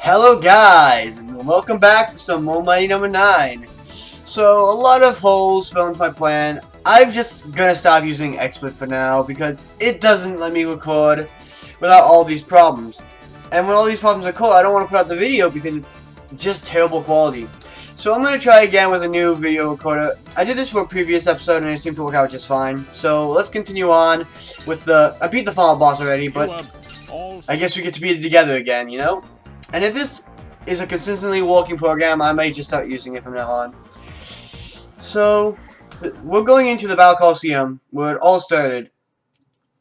Hello guys, and welcome back for some more Mighty Number 9. So, a lot of holes fell into my plan. I'm just gonna stop using XSplit for now because it doesn't let me record without all these problems. And when all these problems occur, I don't want to put out the video because it's just terrible quality. So I'm gonna try again with a new video recorder. I did this for a previous episode and it seemed to work out just fine. So let's continue on with I beat the final boss already, but I guess we get to beat it together again, you know? And if this is a consistently working program, I may just start using it from now on. So, we're going into the Battle Coliseum, where it all started.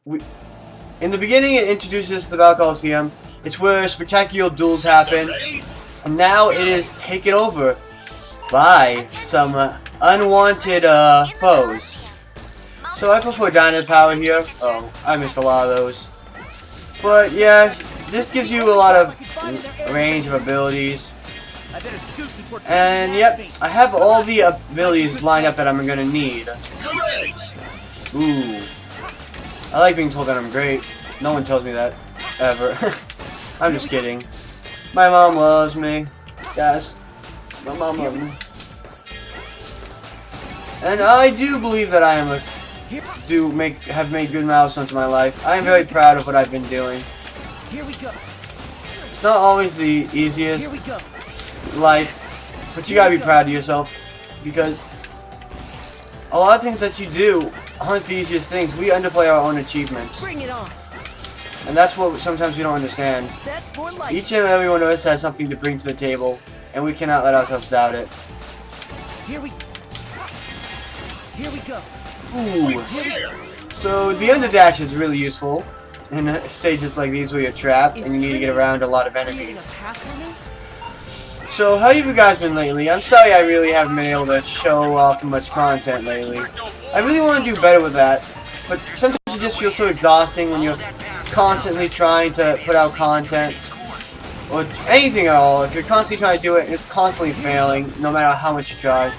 In the beginning, it introduces us to the Battle Coliseum. It's where spectacular duels happen. And now it is taken over by some unwanted foes. So I prefer Dynamite Power here. Oh, I missed a lot of those. But yeah, this gives you a lot of range of abilities. And yep, I have all the abilities lined up that I'm gonna need. Ooh. I like being told that I'm great. No one tells me that, ever. I'm just kidding. My mom loves me. Yes. My mom loves me. And I do believe that I am have made good milestones in my life. I am very proud of what I've been doing. Here we go. It's not always the easiest life, but you gotta be proud of yourself because a lot of things that you do aren't the easiest things. We underplay our own achievements. Bring it on. And that's what sometimes we don't understand. That's more like Each and every one of us has something to bring to the table, and we cannot let ourselves doubt it. Here we go. Ooh. So the underdash is really useful in stages like these where you're trapped and you need to get around a lot of enemies. So how have you guys been lately? I'm sorry I really haven't been able to show off much content lately. I really want to do better with that, but sometimes it just feels so exhausting when you're constantly trying to put out content or anything at all. If you're constantly trying to do it and it's constantly failing no matter how much you try.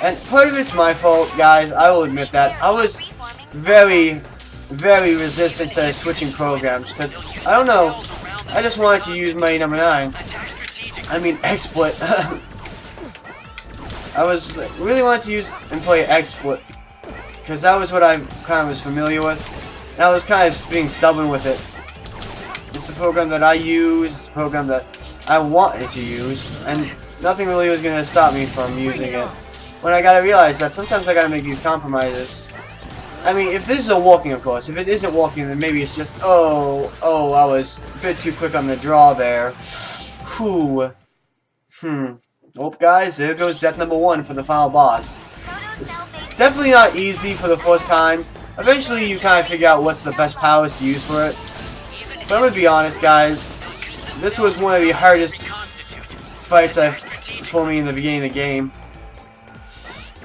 And part of it's my fault, guys, I will admit that. I was very resistant to switching programs because, I don't know, I just wanted to use Mighty Number 9. I mean, XSplit. I really wanted to use and play XSplit because that was what I kind of was familiar with. And I was kind of being stubborn with it. It's a program that I use, it's a program that I wanted to use, and nothing really was going to stop me from using it. When I gotta realize that sometimes I gotta make these compromises. I mean, if this is a walking, of course. If it isn't walking, then maybe it's just, oh, I was a bit too quick on the draw there. Whew. Well, guys, there goes death number 1 for the final boss. It's definitely not easy for the first time. Eventually, you kind of figure out what's the best powers to use for it. But I'm gonna be honest, guys. This was one of the hardest fights for me in the beginning of the game.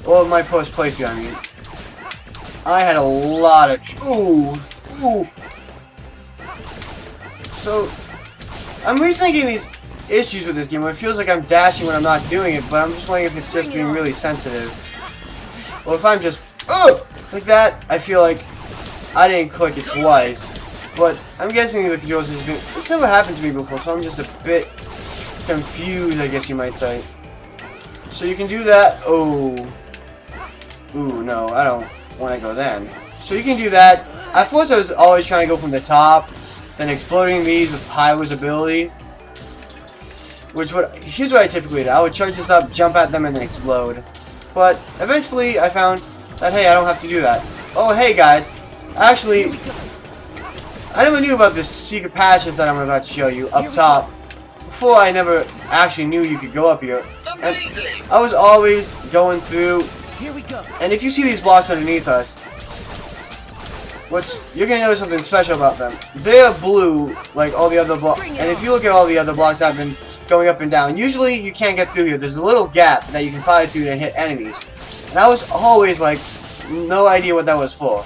Well, my first playthrough, I mean. I had a lot of... Ooh. So, I'm rethinking these issues with this game where it feels like I'm dashing when I'm not doing it, but I'm just wondering if it's just being really sensitive. Or if I'm just... like that, I feel like I didn't click it twice. But I'm guessing the controls has been... It's never happened to me before, so I'm just a bit confused, I guess you might say. So you can do that... Ooh, no, I don't want to go then. So you can do that. At first I was always trying to go from the top, then exploding these with Pyro's ability. Here's what I typically do. I would charge this up, jump at them, and then explode. But eventually I found that, hey, I don't have to do that. Oh, hey guys. Actually, I never knew about the secret passages that I'm about to show you up top. Before I never actually knew you could go up here. And I was always going through. Here we go. And if you see these blocks underneath us, you're gonna notice something special about them. They're blue, like all the other blocks. And if you look at all the other blocks I've been going up and down, usually you can't get through here. There's a little gap that you can fly through to hit enemies. And I was always like, no idea what that was for.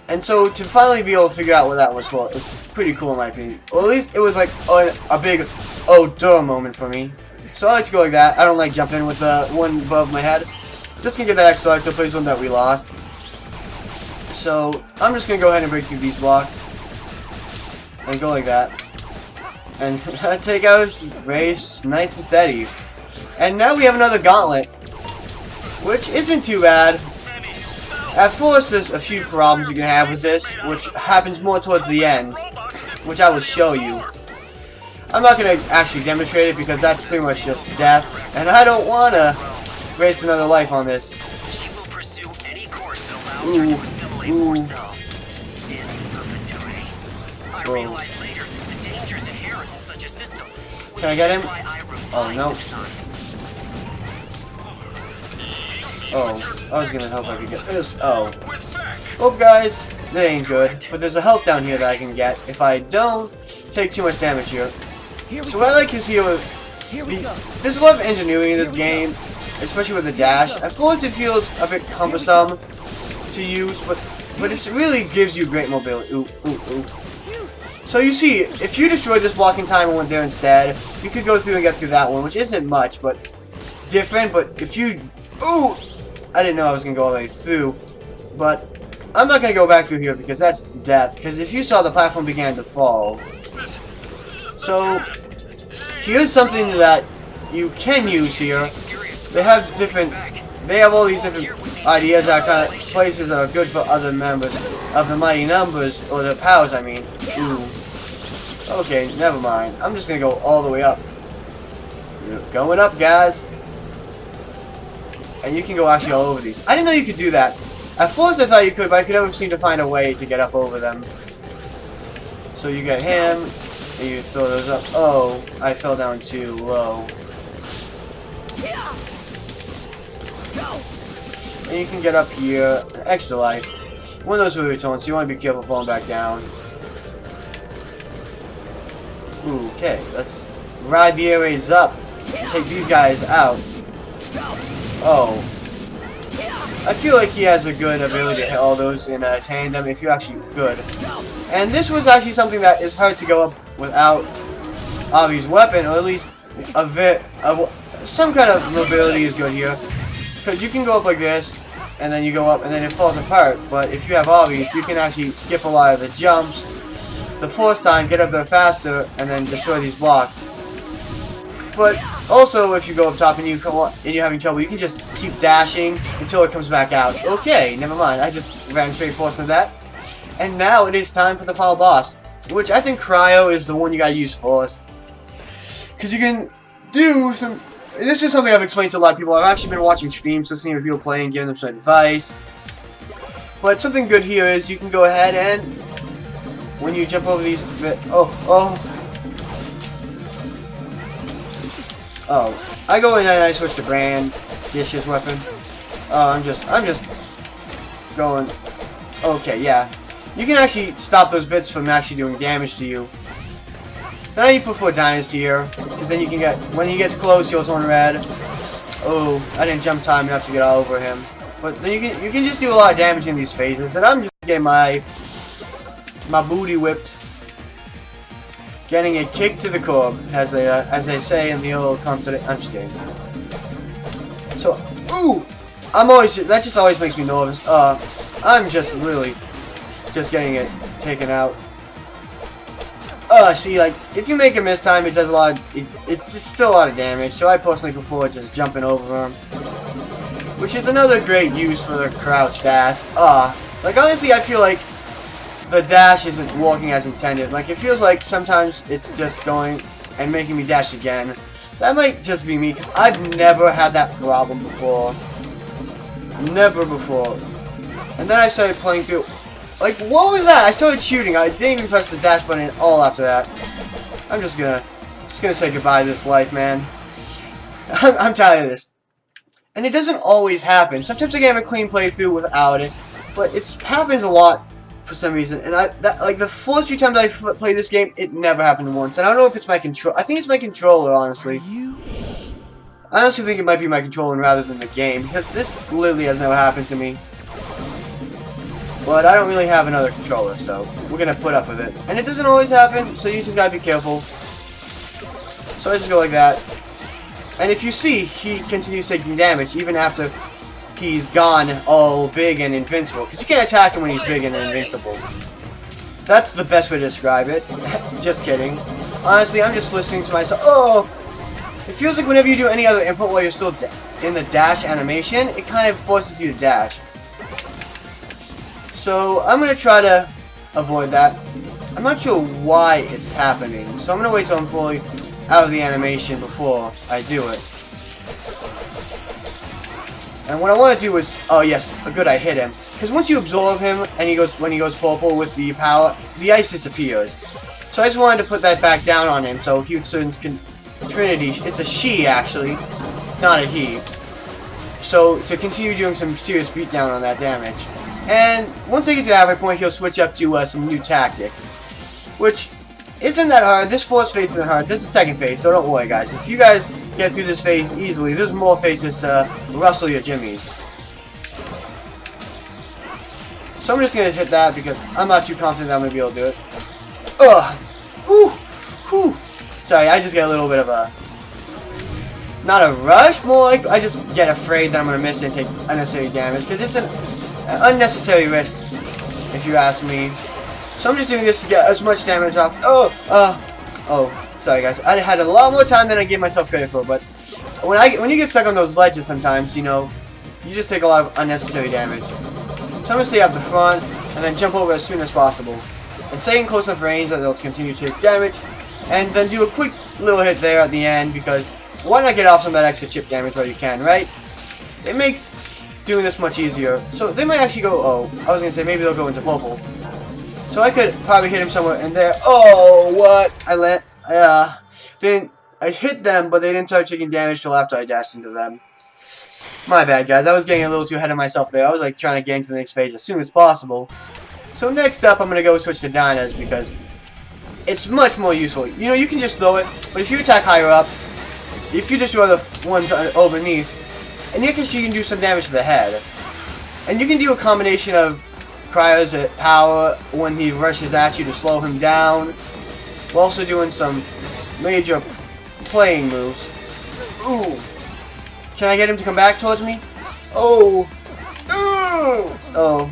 And so to finally be able to figure out what that was for, it's pretty cool in my opinion. Or at least it was like a big oh duh moment for me. So I like to go like that. I don't like jumping with the one above my head. Just gonna get that extra to place one that we lost. So I'm just gonna go ahead and break through these blocks and go like that. And take out his race nice and steady. And now we have another gauntlet, which isn't too bad. At first, there's a few problems you can have with this, which happens more towards the end, which I will show you. I'm not going to actually demonstrate it because that's pretty much just death, and I don't want to waste another life on this. She will pursue any course that allows her to assimilate more cells in perpetuity. I realized later the dangers inherent in such a system. Can I get him? Oh, no. Oh, I was gonna help if I could get this. Oh. Well, guys, that ain't good. But there's a health down here that I can get if I don't take too much damage here. So what I like is here, there's a lot of ingenuity in this game, especially with the dash. At first it feels a bit cumbersome to use, but it really gives you great mobility. Ooh, ooh, ooh. So you see, if you destroyed this block in time and went there instead, you could go through and get through that one, which isn't much, but different. But if you... Ooh! I didn't know I was going to go all the way through, but I'm not going to go back through here because that's death. Because if you saw, the platform began to fall. So, here's something that you can use here. They have all these different ideas that are kind of places that are good for other members of the Mighty Numbers, or the powers, I mean. Ooh. Okay, never mind. I'm just going to go all the way up. Going up, guys. And you can go actually all over these. I didn't know you could do that. At first I thought you could, but I could never seem to find a way to get up over them. So you get him, and you fill those up. Oh, I fell down too low. And you can get up here, extra life. One of those will return, so you want to be careful falling back down. Ooh, okay, let's ride the airways up. Take these guys out. Oh. I feel like he has a good ability to hit all those in tandem if you're actually good. And this was actually something that is hard to go up without Avi's weapon, or at least some kind of mobility is good here. Because you can go up like this, and then you go up, and then it falls apart. But if you have Avi's, you can actually skip a lot of the jumps the first time, get up there faster, and then destroy these blocks. But also, if you go up top and you're having trouble, you can just keep dashing until it comes back out. Okay, never mind. I just ran straight forward to that. And now it is time for the final boss, which I think Cryo is the one you gotta use first. Because you can do some... This is something I've explained to a lot of people. I've actually been watching streams, listening to people play and giving them some advice. But something good here is you can go ahead and... When you jump over these... Oh, I go in and I switch to Brand, Dishes weapon. I'm just going. Okay, yeah. You can actually stop those bits from actually doing damage to you. Now you prefer Dynasty here, because then you can get, when he gets close, he'll turn red. Oh, I didn't jump time enough to get all over him. But then you can just do a lot of damage in these phases, and I'm just getting my booty whipped. Getting a kick to the curb, as they say in the old continent. I'm just kidding. So, ooh, that just always makes me nervous. I'm just really just getting it taken out. See, like if you make a miss time, it does a lot. It's still a lot of damage. So I personally prefer just jumping over him, which is another great use for the crouch dash. Like honestly, I feel like the dash isn't working as intended. Like, it feels like sometimes it's just going and making me dash again. That might just be me, because I've never had that problem before. Never before. And then I started playing through... Like, what was that? I started shooting. I didn't even press the dash button at all after that. I'm just gonna say goodbye to this life, man. I'm tired of this. And it doesn't always happen. Sometimes I can have a clean playthrough without it. But it happens a lot for some reason, and like the first few times I played this game, it never happened once. And I don't know if it's my control. I think it's my controller, honestly. I honestly think it might be my controller rather than the game, because this literally has never happened to me. But I don't really have another controller, so we're gonna put up with it. And it doesn't always happen, so you just gotta be careful. So I just go like that. And if you see, he continues taking damage even after he's gone all big and invincible. Because you can't attack him when he's big and invincible. That's the best way to describe it. Just kidding. Honestly, I'm just listening to myself. Oh! It feels like whenever you do any other input while you're still in the dash animation, it kind of forces you to dash. So I'm going to try to avoid that. I'm not sure why it's happening, so I'm going to wait till I'm fully out of the animation before I do it. And what I want to do is, oh yes, good, I hit him. Because once you absorb him, and when he goes purple with the power, the ice disappears. So I just wanted to put that back down on him, so Houston can... Trinity, it's a she actually, not a he. So to continue doing some serious beatdown on that damage. And once I get to the halfway point, he'll switch up to some new tactics. Which isn't that hard. This first phase isn't hard. This is the second phase, so don't worry guys. If you guys get through this phase easily, there's more phases to rustle your jimmies. So I'm just going to hit that because I'm not too confident that I'm going to be able to do it. Ugh! Whew! Whew! Sorry, I just get a little bit of a... Not a rush, more like I just get afraid that I'm going to miss and take unnecessary damage. Because it's an unnecessary risk, if you ask me. So I'm just doing this to get as much damage off. Oh, sorry guys. I had a lot more time than I gave myself credit for, but... When you get stuck on those ledges sometimes, you know, you just take a lot of unnecessary damage. So I'm going to stay up the front, and then jump over as soon as possible. And stay in close enough range that they'll continue to take damage. And then do a quick little hit there at the end, because why not get off some of that extra chip damage while you can, right? It makes doing this much easier. So they might actually go, oh, I was going to say maybe they'll go into purple. So I could probably hit him somewhere in there. Oh, what? I hit them, but they didn't start taking damage till after I dashed into them. My bad, guys. I was getting a little too ahead of myself there. I was like trying to get into the next phase as soon as possible. So next up, I'm going to go switch to Dyna's because it's much more useful. You know, you can just throw it, but if you attack higher up, if you destroy the ones underneath, and you can do some damage to the head. And you can do a combination of Cryos at power when he rushes at you to slow him down. We're also doing some major playing moves. Ooh. Can I get him to come back towards me? Oh. Ooh. Oh.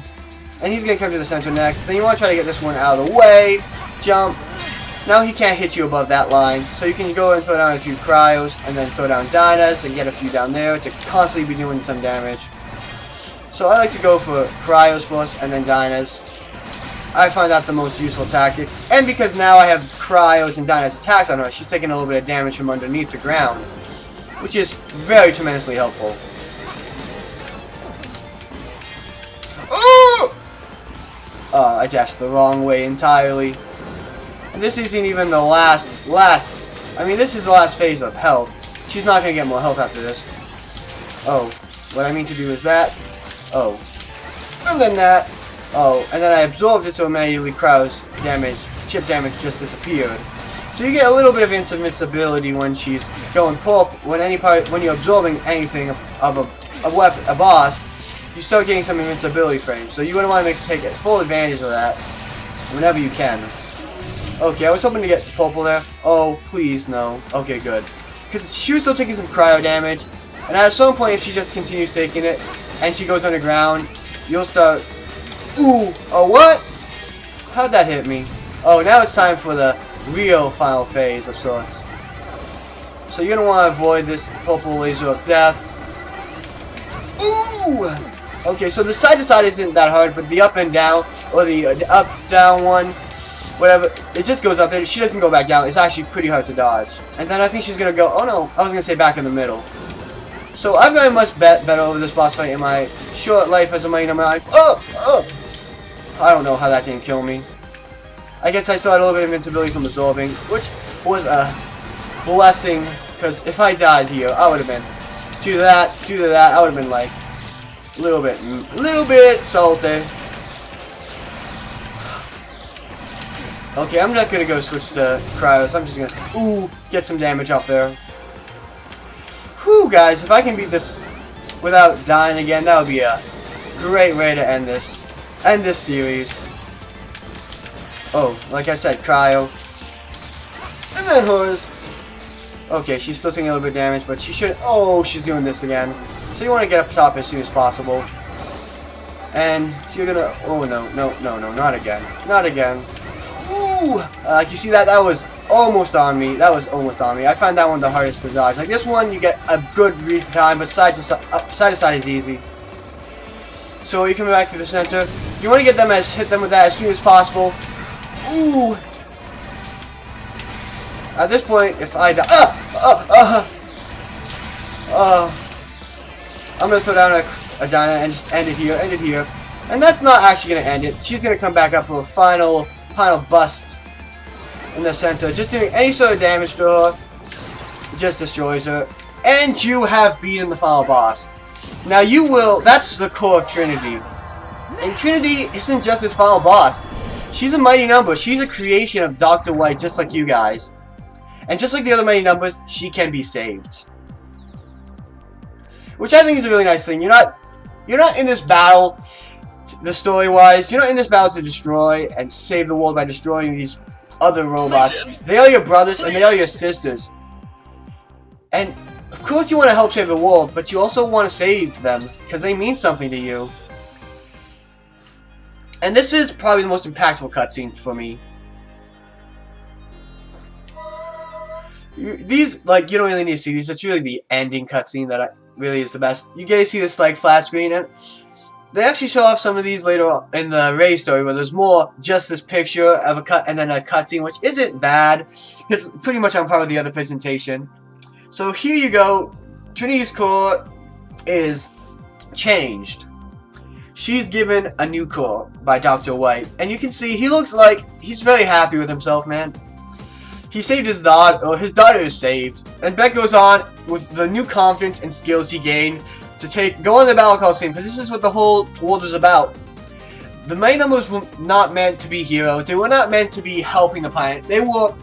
And he's going to come to the center next. Then you want to try to get this one out of the way. Jump. Now he can't hit you above that line. So you can go and throw down a few Cryos. And then throw down Dynas and get a few down there to constantly be doing some damage. So I like to go for Cryos first and then Dynas. I find that the most useful tactic. And because now I have Cryos and Dynas attacks on her, she's taking a little bit of damage from underneath the ground. Which is very tremendously helpful. I dashed the wrong way entirely. And this isn't even the last, I mean, this is the last phase of health. She's not going to get more health after this. Oh, what I mean to do is that. Oh. And then that. Oh, and then I absorbed it so immediately Cryos damage, chip damage just disappeared. So you get a little bit of invincibility when she's going pulp, when you're absorbing anything of a weapon, a boss, you start getting some invincibility frames. So you're going to want to take full advantage of that whenever you can. Okay, I was hoping to get the purple there. Oh, please, no. Okay, good. Because she was still taking some cryo damage, and at some point if she just continues taking it, and she goes underground, you'll start... Ooh! Oh, what? How'd that hit me? Oh, now it's time for the real final phase of sorts. So you're going to want to avoid this purple laser of death. Ooh! Okay, so the side to side isn't that hard, but the up and down, or the up down one, whatever, it just goes up there. She doesn't go back down. It's actually pretty hard to dodge. And then I think she's going to go, oh no, I was going to say back in the middle. So I've gotten much better over this boss fight in my short life as a Mighty No. 9. Oh! I don't know how that didn't kill me. I guess I still had a little bit of invincibility from absorbing, which was a blessing, because if I died here, I would have been, due to that, I would have been like, a little bit salty. Okay, I'm not going to go switch to Cryos. I'm just going to, get some damage off there. Whew, guys, if I can beat this without dying again, that would be a great way to end this series. Oh, like I said, Cryo. And then hers. Okay, she's still taking a little bit of damage, but she should, she's doing this again. So you want to get up top as soon as possible. And you're going to, no, not again. Not again. Ooh! You see that? That was almost on me. That was almost on me. I find that one the hardest to dodge. Like this one, you get a good read for time, but side to side is easy. So you come back to the center. You want to get them hit them with that as soon as possible. Ooh. At this point, if I die, I'm gonna throw down a Dinah and just end it here, and that's not actually gonna end it. She's gonna come back up for a final bust in the center, just doing any sort of damage to her, just destroys her, and you have beaten the final boss. Now you will. That's the core of Trinity, and Trinity isn't just this final boss. She's a mighty number. She's a creation of Dr. White, just like you guys. And just like the other mighty numbers, she can be saved. Which I think is a really nice thing. You're not in this battle, the story-wise, you're not in this battle to destroy and save the world by destroying these other robots. They are your brothers and they are your sisters. And of course you want to help save the world, but you also want to save them because they mean something to you. And this is probably the most impactful cutscene for me. These, like, you don't really need to see these. It's really the ending cutscene that really is the best. You get to see this, like, flat screen, and they actually show off some of these later in the Ray story, where there's more just this picture of a cut and then a cutscene, which isn't bad. It's pretty much on par with the other presentation. So here you go. Trinity's core is changed. She's given a new core by Dr. White, and you can see he looks like he's very happy with himself, man. He saved his daughter, or his daughter is saved, and Beck goes on with the new confidence and skills he gained to go on the Battle Coliseum, because this is what the whole world is about. The Mighty Numbers were not meant to be heroes. They were not meant to be helping the planet. They were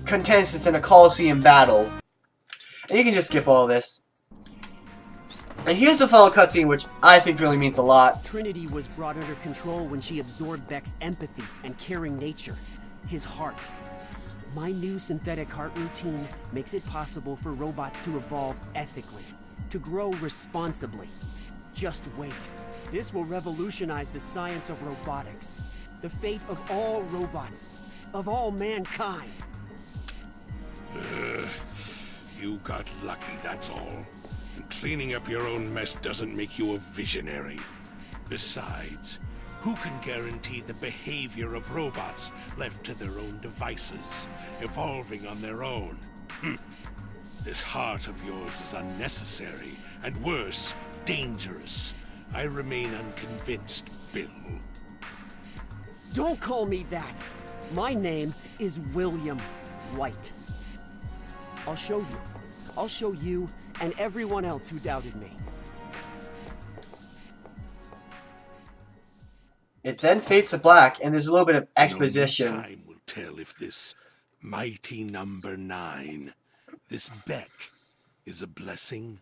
contestants in a Coliseum battle. And you can just skip all this. And here's the final cutscene, which I think really means a lot. Trinity was brought under control when she absorbed Beck's empathy and caring nature, his heart. My new synthetic heart routine makes it possible for robots to evolve ethically, to grow responsibly. Just wait. This will revolutionize the science of robotics, the fate of all robots, of all mankind. You got lucky, that's all. And cleaning up your own mess doesn't make you a visionary. Besides, who can guarantee the behavior of robots left to their own devices, evolving on their own? This heart of yours is unnecessary, and worse, dangerous. I remain unconvinced, Bill. Don't call me that. My name is William White. I'll show you. I'll show you and everyone else who doubted me. It then fades to black, and there's a little bit of exposition. Only time will tell if this mighty number 9, this Beck, is a blessing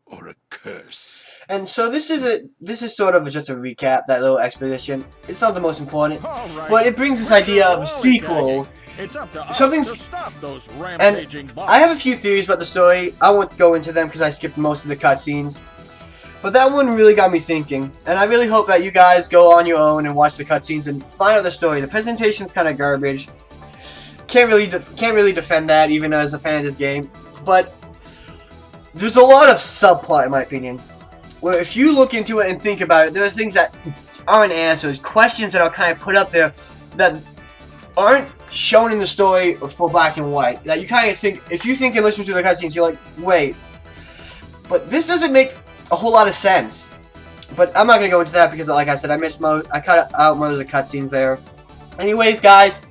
or a curse. And so this is sort of just a recap, that little exposition. It's not the most important, but it brings this idea of a sequel. It's up to us Something's to stop those and rampaging bots. I have a few theories about the story. I won't go into them because I skipped most of the cutscenes. But that one really got me thinking, and I really hope that you guys go on your own and watch the cutscenes and find out the story. The presentation's kind of garbage. Can't really defend that, even as a fan of this game. But there's a lot of subplot, in my opinion, where if you look into it and think about it, there are things that aren't answers, questions that are kind of put up there that aren't shown in the story for Black and White. That you kind of think, if you think and listen to the cutscenes, you're like, wait, but this doesn't make a whole lot of sense. But I'm not going to go into that because, like I said, I cut out most of the cutscenes there. Anyways, guys,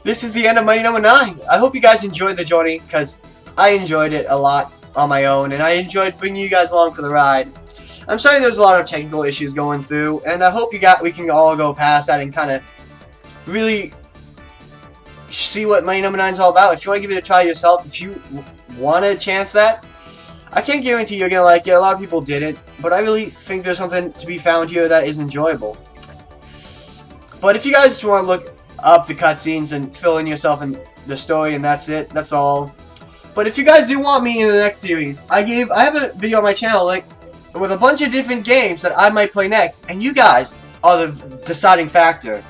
this is the end of Mighty Number 9. I hope you guys enjoyed the journey, because I enjoyed it a lot on my own, and I enjoyed bringing you guys along for the ride. I'm sorry there's a lot of technical issues going through, and I hope we can all go past that and kind of really see what Mighty Number 9 is all about. If you want to give it a try yourself, if you want to chance that, I can't guarantee you're going to like it. A lot of people didn't, but I really think there's something to be found here that is enjoyable. But if you guys just want to look up the cutscenes and fill in yourself in the story, and that's it, that's all. But if you guys do want me in the next series, I have a video on my channel with a bunch of different games that I might play next, and you guys are the deciding factor.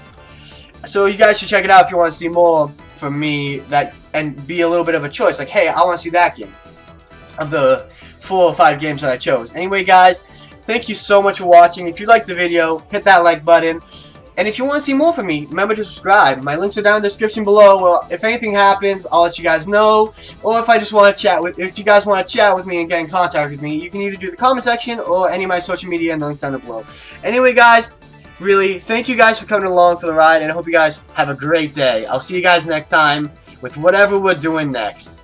So you guys should check it out if you want to see more. for me and be a little bit of a choice. Like, hey, I want to see that game of the 4 or 5 games that I chose. Anyway, guys, thank you so much for watching. If you liked the video, hit that like button. And if you want to see more from me, remember to subscribe. My links are down in the description below. Well, if anything happens, I'll let you guys know. Or if I just want to chat if you guys want to chat with me and get in contact with me, you can either do the comment section or any of my social media and the links down below. Anyway, guys, really, thank you guys for coming along for the ride, and I hope you guys have a great day. I'll see you guys next time with whatever we're doing next.